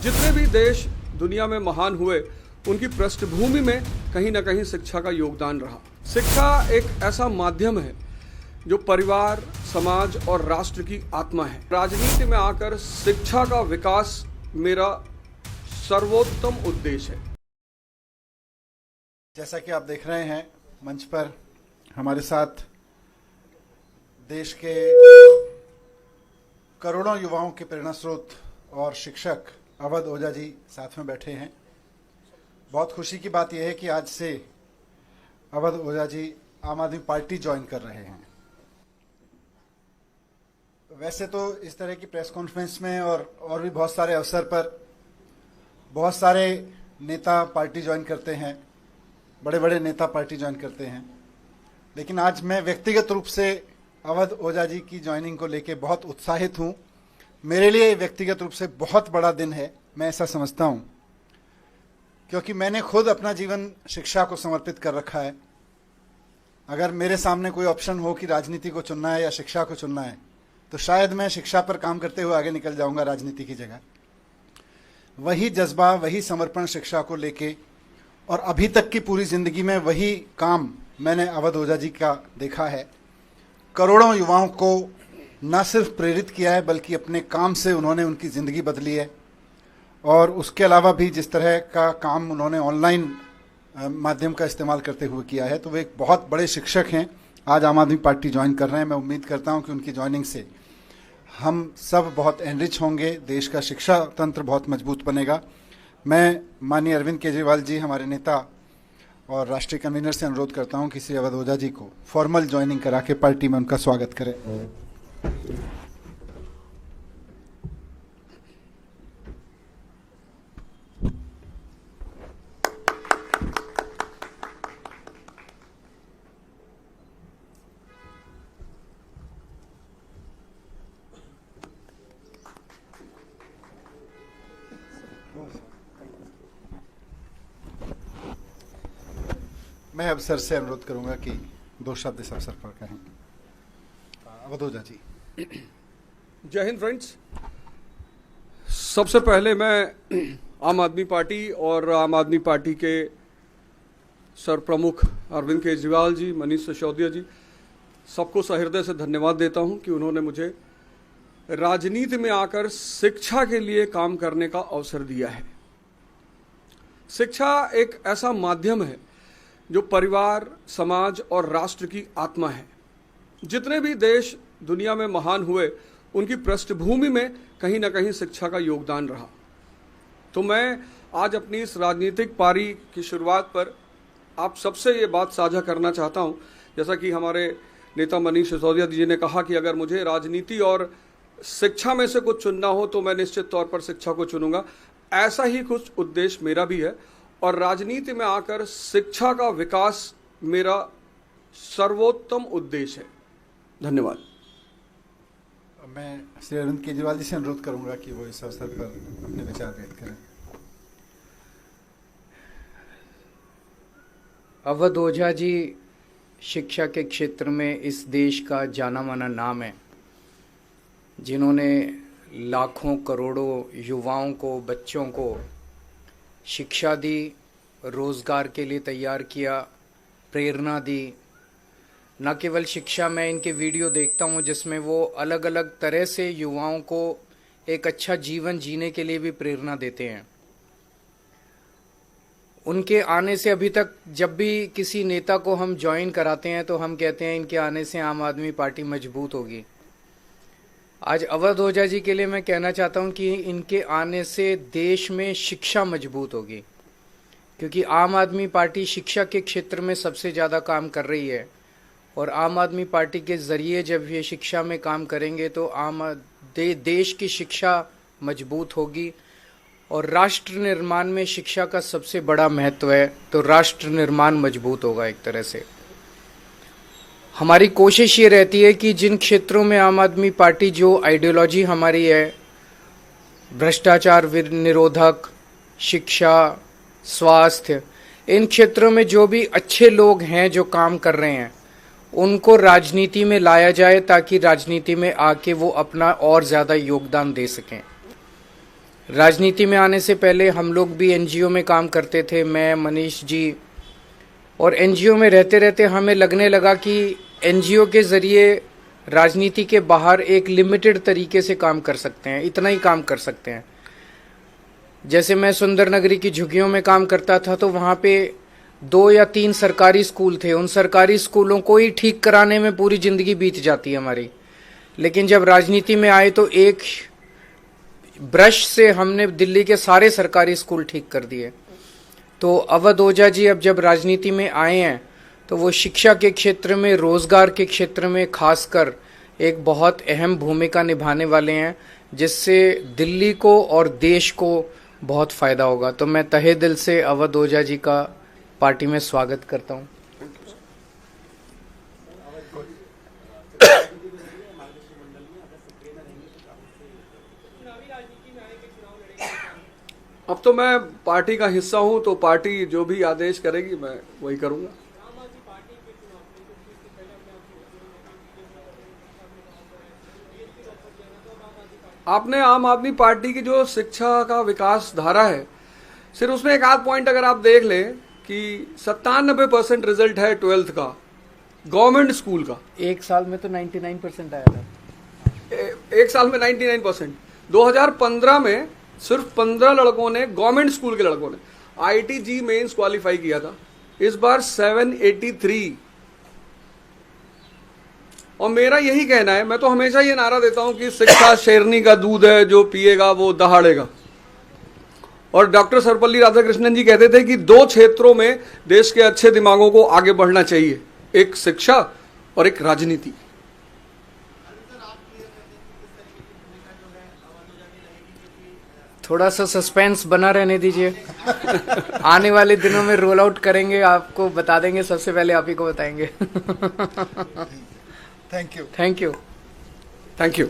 जितने भी देश दुनिया में महान हुए उनकी पृष्ठभूमि में कहीं ना कहीं शिक्षा का योगदान रहा। शिक्षा एक ऐसा माध्यम है जो परिवार, समाज और राष्ट्र की आत्मा है। राजनीति में आकर शिक्षा का विकास मेरा सर्वोत्तम उद्देश्य है। जैसा कि आप देख रहे हैं मंच पर हमारे साथ देश के करोड़ों युवाओं के प्रेरणा स्रोत और शिक्षक अवध ओझा जी साथ में बैठे हैं। बहुत खुशी की बात यह है कि आज से अवध ओझा जी आम आदमी पार्टी ज्वाइन कर रहे हैं। वैसे तो इस तरह की प्रेस कॉन्फ्रेंस में और भी बहुत सारे अवसर पर बहुत सारे नेता पार्टी ज्वाइन करते हैं, बड़े बड़े नेता पार्टी ज्वाइन करते हैं, लेकिन आज मैं व्यक्तिगत रूप से अवध ओझा जी की ज्वाइनिंग को लेकर बहुत उत्साहित हूं। मेरे लिए व्यक्तिगत रूप से बहुत बड़ा दिन है, मैं ऐसा समझता हूं, क्योंकि मैंने खुद अपना जीवन शिक्षा को समर्पित कर रखा है। अगर मेरे सामने कोई ऑप्शन हो कि राजनीति को चुनना है या शिक्षा को चुनना है, तो शायद मैं शिक्षा पर काम करते हुए आगे निकल जाऊंगा राजनीति की जगह। वही जज्बा, वही समर्पण शिक्षा को लेके और अभी तक की पूरी जिंदगी में वही काम मैंने अवध ओझा जी का देखा है। करोड़ों युवाओं को न सिर्फ प्रेरित किया है, बल्कि अपने काम से उन्होंने उनकी ज़िंदगी बदली है। और उसके अलावा भी जिस तरह का काम उन्होंने ऑनलाइन माध्यम का इस्तेमाल करते हुए किया है, तो वे एक बहुत बड़े शिक्षक हैं। आज आम आदमी पार्टी ज्वाइन कर रहे हैं। मैं उम्मीद करता हूं कि उनकी ज्वाइनिंग से हम सब बहुत एनरिच होंगे, देश का शिक्षा तंत्र बहुत मजबूत बनेगा। मैं माननीय अरविंद केजरीवाल जी, हमारे नेता और राष्ट्रीय कन्वीनर से अनुरोध करता हूं कि श्री अवध ओझा जी को फॉर्मल ज्वाइनिंग करा के पार्टी में उनका स्वागत करें। मैं अब सर से अनुरोध करूंगा कि 2 शब्द इस अवसर पर कहें। अवध ओझा जी। जय हिंद फ्रेंड्स। सबसे पहले मैं आम आदमी पार्टी और आम आदमी पार्टी के सर प्रमुख अरविंद केजरीवाल जी, मनीष सिसोदिया जी, सबको सहृदय से धन्यवाद देता हूं कि उन्होंने मुझे राजनीति में आकर शिक्षा के लिए काम करने का अवसर दिया है। शिक्षा एक ऐसा माध्यम है जो परिवार, समाज और राष्ट्र की आत्मा है। जितने भी देश दुनिया में महान हुए उनकी पृष्ठभूमि में कहीं ना कहीं शिक्षा का योगदान रहा। तो मैं आज अपनी इस राजनीतिक पारी की शुरुआत पर आप सबसे ये बात साझा करना चाहता हूं, जैसा कि हमारे नेता मनीष सिसोदिया जी ने कहा कि अगर मुझे राजनीति और शिक्षा में से कुछ चुनना हो तो मैं निश्चित तौर पर शिक्षा को चुनूंगा। ऐसा ही कुछ उद्देश्य मेरा भी है और राजनीति में आकर शिक्षा का विकास मेरा सर्वोत्तम उद्देश्य है। धन्यवाद। मैं श्री अरविंद केजरीवाल जी से अनुरोध करूंगा कि वो इस अवसर पर अपने विचार व्यक्त करें। अवध ओझा जी शिक्षा के क्षेत्र में इस देश का जाना माना नाम है, जिन्होंने लाखों करोड़ों युवाओं को, बच्चों को शिक्षा दी, रोज़गार के लिए तैयार किया, प्रेरणा दी। न केवल शिक्षा, मैं इनके वीडियो देखता हूँ जिसमें वो अलग अलग तरह से युवाओं को एक अच्छा जीवन जीने के लिए भी प्रेरणा देते हैं। उनके आने से अभी तक जब भी किसी नेता को हम ज्वाइन कराते हैं तो हम कहते हैं इनके आने से आम आदमी पार्टी मजबूत होगी। आज अवध ओझा जी के लिए मैं कहना चाहता हूं कि इनके आने से देश में शिक्षा मजबूत होगी, क्योंकि आम आदमी पार्टी शिक्षा के क्षेत्र में सबसे ज़्यादा काम कर रही है। और आम आदमी पार्टी के ज़रिए जब ये शिक्षा में काम करेंगे तो देश की शिक्षा मजबूत होगी। और राष्ट्र निर्माण में शिक्षा का सबसे बड़ा महत्व है, तो राष्ट्र निर्माण मजबूत होगा। एक तरह से हमारी कोशिश ये रहती है कि जिन क्षेत्रों में आम आदमी पार्टी, जो आइडियोलॉजी हमारी है, भ्रष्टाचार निरोधक, शिक्षा, स्वास्थ्य, इन क्षेत्रों में जो भी अच्छे लोग हैं जो काम कर रहे हैं, उनको राजनीति में लाया जाए ताकि राजनीति में आके वो अपना और ज़्यादा योगदान दे सकें। राजनीति में आने से पहले हम लोग भी एनजीओ में काम करते थे, मैं, मनीष जी। और एनजीओ में रहते रहते हमें लगने लगा कि एनजीओ के ज़रिए राजनीति के बाहर एक लिमिटेड तरीके से काम कर सकते हैं, इतना ही काम कर सकते हैं। जैसे मैं सुंदर नगरी की झुग्गियों में काम करता था तो वहाँ पे 2 या 3 सरकारी स्कूल थे। उन सरकारी स्कूलों को ही ठीक कराने में पूरी ज़िंदगी बीत जाती है हमारी। लेकिन जब राजनीति में आए तो एक ब्रश से हमने दिल्ली के सारे सरकारी स्कूल ठीक कर दिए। तो अवध ओझा जी अब जब राजनीति में आए हैं तो वो शिक्षा के क्षेत्र में, रोजगार के क्षेत्र में खासकर एक बहुत अहम भूमिका निभाने वाले हैं, जिससे दिल्ली को और देश को बहुत फायदा होगा। तो मैं तहे दिल से अवध ओझा जी का पार्टी में स्वागत करता हूं। अब तो मैं पार्टी का हिस्सा हूं, तो पार्टी जो भी आदेश करेगी मैं वही करूंगा। आपने आम आदमी पार्टी की जो शिक्षा का विकास धारा है, सिर्फ उसमें एक आध पॉइंट अगर आप देख लें कि 97% रिजल्ट है 12th का गवर्नमेंट स्कूल का। एक साल में तो 99% आया था। एक साल में 99%। 2015 में सिर्फ 15 लड़कों ने, गवर्नमेंट स्कूल के लड़कों ने IIT मेंस क्वालिफाई किया था। इस बार 783। और मेरा यही कहना है, मैं तो हमेशा ये नारा देता हूं कि शिक्षा शेरनी का दूध है, जो पिएगा वो दहाड़ेगा। और डॉक्टर सर्वपल्ली राधाकृष्णन जी कहते थे कि 2 क्षेत्रों में देश के अच्छे दिमागों को आगे बढ़ना चाहिए, एक शिक्षा और एक राजनीति। थोड़ा सा सस्पेंस बना रहने दीजिए। आने वाले दिनों में रोल आउट करेंगे, आपको बता देंगे, सबसे पहले आप ही को बताएंगे। Thank you. Thank you. Thank you.